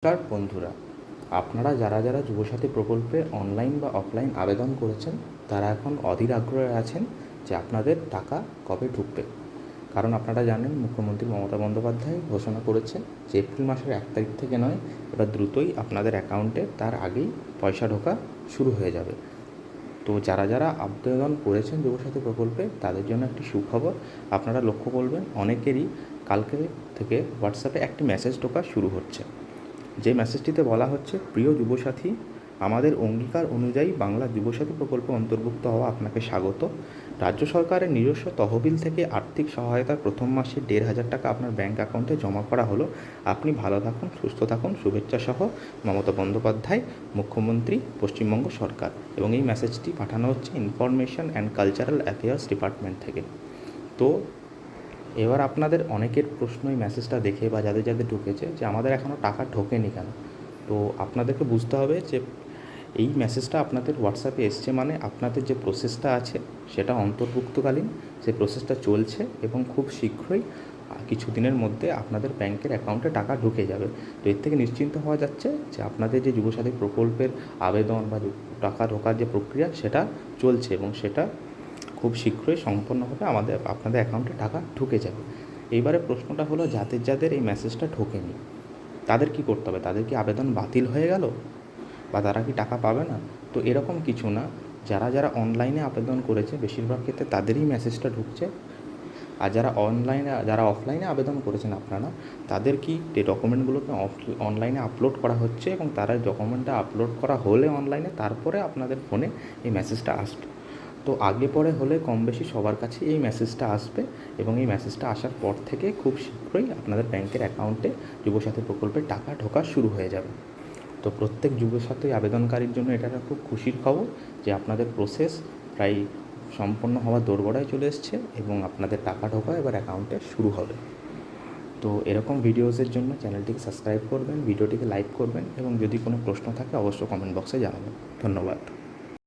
নমস্কার বন্ধুরা, আপনারা যারা যারা যুবসাথী প্রকল্পে অনলাইন বা অফলাইন আবেদন করেছেন তারা এখন অধীর আগ্রহে আছেন যে আপনাদের টাকা কবে ঢুকবে। কারণ আপনারা জানেন মুখ্যমন্ত্রী মমতা বন্দ্যোপাধ্যায় ঘোষণা করেছেন যে এপ্রিল মাসের 1 তারিখ থেকে নয়, এবার দ্রুতই আপনাদের অ্যাকাউন্টে তার আগেই পয়সা ঢোকা শুরু হয়ে যাবে। তো যারা যারা আবেদন করেছেন যুবসাথী প্রকল্পে তাদের জন্য একটি সুখবর। আপনারা লক্ষ্য করবেন অনেকেরই কালকে থেকে হোয়াটসঅ্যাপে একটি মেসেজ ঢোকা শুরু হচ্ছে, যে মেসেজটিতে বলা হচ্ছে, প্রিয় যুবসাথী, আমাদের অঙ্গীকার অনুযায়ী বাংলা যুবসাথী প্রকল্পে অন্তর্ভুক্ত হওয়া আপনাকে স্বাগত। রাজ্য সরকারের নিজস্ব তহবিল থেকে আর্থিক সহায়তার প্রথম মাসে 1,500 টাকা আপনার ব্যাঙ্ক অ্যাকাউন্টে জমা করা হলো। আপনি ভালো থাকুন, সুস্থ থাকুন, শুভেচ্ছা সহ মমতা বন্দ্যোপাধ্যায়, মুখ্যমন্ত্রী, পশ্চিমবঙ্গ সরকার। এবং এই মেসেজটি পাঠানো হচ্ছে information and cultural affairs department থেকে। তো এবার আপনাদের অনেকের প্রশ্ন এই মেসেজটা দেখে বা যাদের যাদের ঢুকেছে যে আমাদের এখনও টাকা ঢোকেনি কেন। তো আপনাদেরকে বুঝতে হবে যে এই মেসেজটা আপনাদের হোয়াটসঅ্যাপে এসছে মানে আপনাদের যে প্রসেসটা আছে সেটা অন্তর্ভুক্তকালীন, সেই প্রসেসটা চলছে এবং খুব শীঘ্রই কিছু দিনের মধ্যে আপনাদের ব্যাংকের অ্যাকাউন্টে টাকা ঢুকে যাবে। তো এর থেকে নিশ্চিন্ত হওয়া যাচ্ছে যে আপনাদের যে যুবসাথী প্রকল্পের আবেদন বা টাকা ঢোকার যে প্রক্রিয়া সেটা চলছে এবং সেটা খুব শীঘ্রই সম্পূর্ণভাবে আপনাদের অ্যাকাউন্টে টাকা ঢুকে যাবে। এইবারে প্রশ্নটা হলো, যাদের যাদের এই মেসেজটা ঢোকেনি তাদের কি করতে হবে? তাদের কি আবেদন বাতিল হয়ে গেল বা তারা কি টাকা পাবে না? তো এরকম কিছু না। যারা যারা অনলাইনে আবেদন করেছে বেশিরভাগ ক্ষেত্রে তাদেরই মেসেজটা ঢুকছে। আর যারা অফলাইনে আবেদন করেছেন আপনারা, তাদের কি যে ডকুমেন্টগুলোকে অনলাইনে আপলোড করা হচ্ছে এবং তারা ডকুমেন্টটা আপলোড করা হলে অনলাইনে তারপরে আপনাদের ফোনে এই মেসেজটা আসবে। তো আগে পরে হলে কম বেশি সবার কাছে এই মেসেজটা আসবে এবং এই মেসেজটা আসার পর থেকে খুব শীঘ্রই আপনাদের ব্যাংকের অ্যাকাউন্টে যুবসাথী প্রকল্পের টাকা ঢোকা শুরু হয়ে যাবে। তো প্রত্যেক যুবসাথী আবেদনকারীর জন্য এটা একটা খুব খুশির খবর যে আপনাদের প্রসেস প্রায় সম্পন্ন হওয়ার দোরগোড়ায় চলে এসছে এবং আপনাদের টাকা ঢোকা এবার অ্যাকাউন্টে শুরু হবে। তো এরকম ভিডিওসের জন্য চ্যানেলটিকে সাবস্ক্রাইব করবেন, ভিডিওটিকে লাইক করবেন এবং যদি কোনো প্রশ্ন থাকে অবশ্যই কমেন্ট বক্সে জানাবেন। ধন্যবাদ।